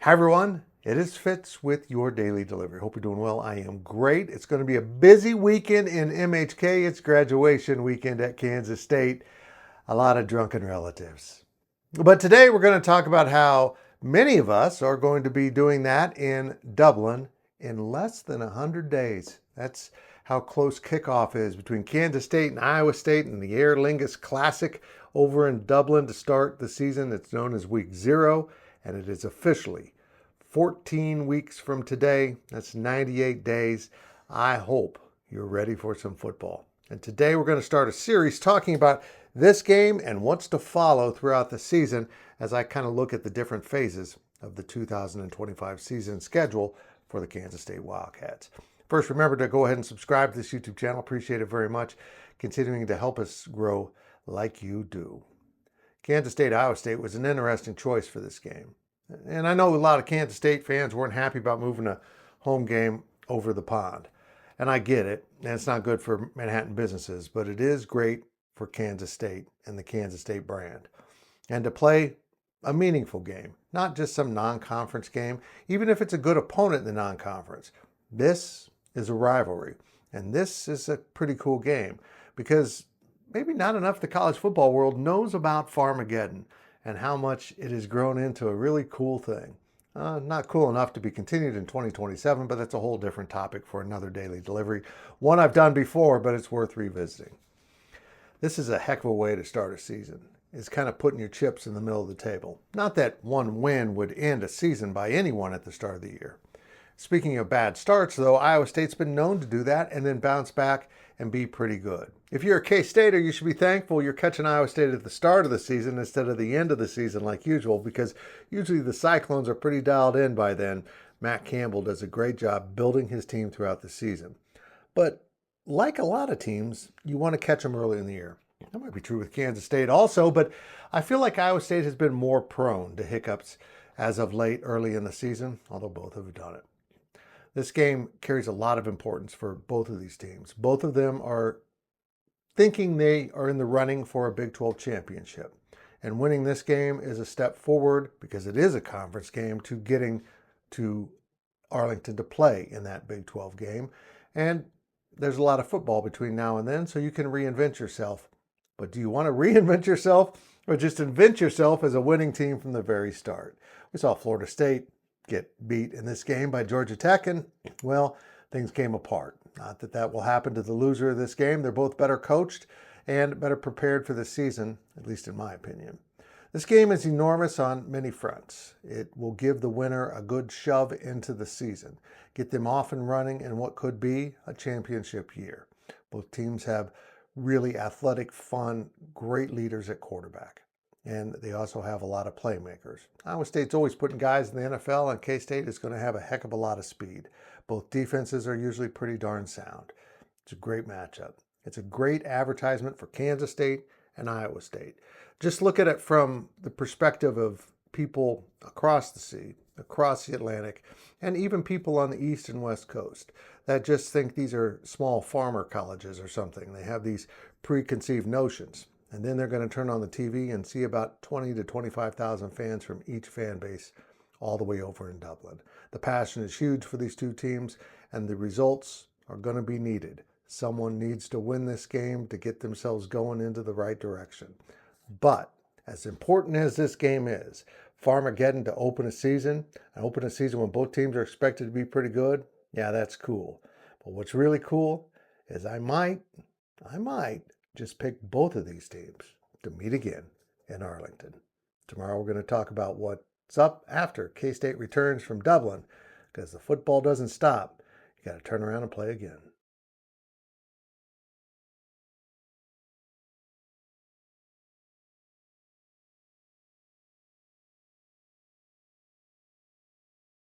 Hi everyone, it is Fitz with your daily delivery. Hope you're doing well. I am great. It's going to be a busy weekend in MHK. It's graduation weekend at Kansas State. A lot of drunken relatives. But today we're going to talk about how many of us are going to be doing that in Dublin in less than 100 days. That's how close kickoff is between Kansas State and Iowa State and the Aer Lingus Classic over in Dublin to start the season. It's known as week 0, and it is officially 14 weeks from today. That's 98 days. I hope you're ready for some football. And today we're going to start a series talking about this game and what's to follow throughout the season as I kind of look at the different phases of the 2025 season schedule for the Kansas State Wildcats. First, remember to go ahead and subscribe to this YouTube channel. Appreciate it very much. Continuing to help us grow like you do. Kansas State, Iowa State was an interesting choice for this game. And I know a lot of Kansas State fans weren't happy about moving a home game over the pond. And I get it. And it's not good for Manhattan businesses, but it is great for Kansas State and the Kansas State brand. And to play a meaningful game, not just some non-conference game, even if it's a good opponent in the non-conference. This is a rivalry. And this is a pretty cool game because maybe not enough the college football world knows about Farmageddon and how much it has grown into a really cool thing. Not cool enough to be continued in 2027, but that's a whole different topic for another daily delivery. One I've done before, but it's worth revisiting. This is a heck of a way to start a season. It's kind of putting your chips in the middle of the table. Not that one win would end a season by anyone at the start of the year. Speaking of bad starts, though, Iowa State's been known to do that and then bounce back and be pretty good. If you're a K-Stater, you should be thankful you're catching Iowa State at the start of the season instead of the end of the season like usual, because usually the Cyclones are pretty dialed in by then. Matt Campbell does a great job building his team throughout the season. But like a lot of teams, you want to catch them early in the year. That might be true with Kansas State also, but I feel like Iowa State has been more prone to hiccups as of late early in the season, although both have done it. This game carries a lot of importance for both of these teams. Both of them are thinking they are in the running for a Big 12 championship. And winning this game is a step forward, because it is a conference game, to getting to Arlington to play in that Big 12 game. And there's a lot of football between now and then, so you can reinvent yourself. But do you want to reinvent yourself or just invent yourself as a winning team from the very start? We saw Florida State get beat in this game by Georgia Tech, and, well, things came apart. Not that that will happen to the loser of this game. They're both better coached and better prepared for the season, at least in my opinion. This game is enormous on many fronts. It will give the winner a good shove into the season, get them off and running in what could be a championship year. Both teams have really athletic, fun, great leaders at quarterback. And they also have a lot of playmakers. Iowa State's always putting guys in the NFL, and K-State is going to have a heck of a lot of speed. Both defenses are usually pretty darn sound. It's a great matchup. It's a great advertisement for Kansas State and Iowa State. Just look at it from the perspective of people across the sea, across the Atlantic, and even people on the East and West Coast that just think these are small farmer colleges or something. They have these preconceived notions. And then they're going to turn on the TV and see about 20 to 25,000 fans from each fan base all the way over in Dublin. The passion is huge for these two teams, and the results are going to be needed. Someone needs to win this game to get themselves going into the right direction. But as important as this game is, Farmageddon to open a season when both teams are expected to be pretty good, yeah, that's cool. But what's really cool is I might just pick both of these teams to meet again in Arlington. Tomorrow we're going to talk about what's up after K-State returns from Dublin, because the football doesn't stop. You got to turn around and play again.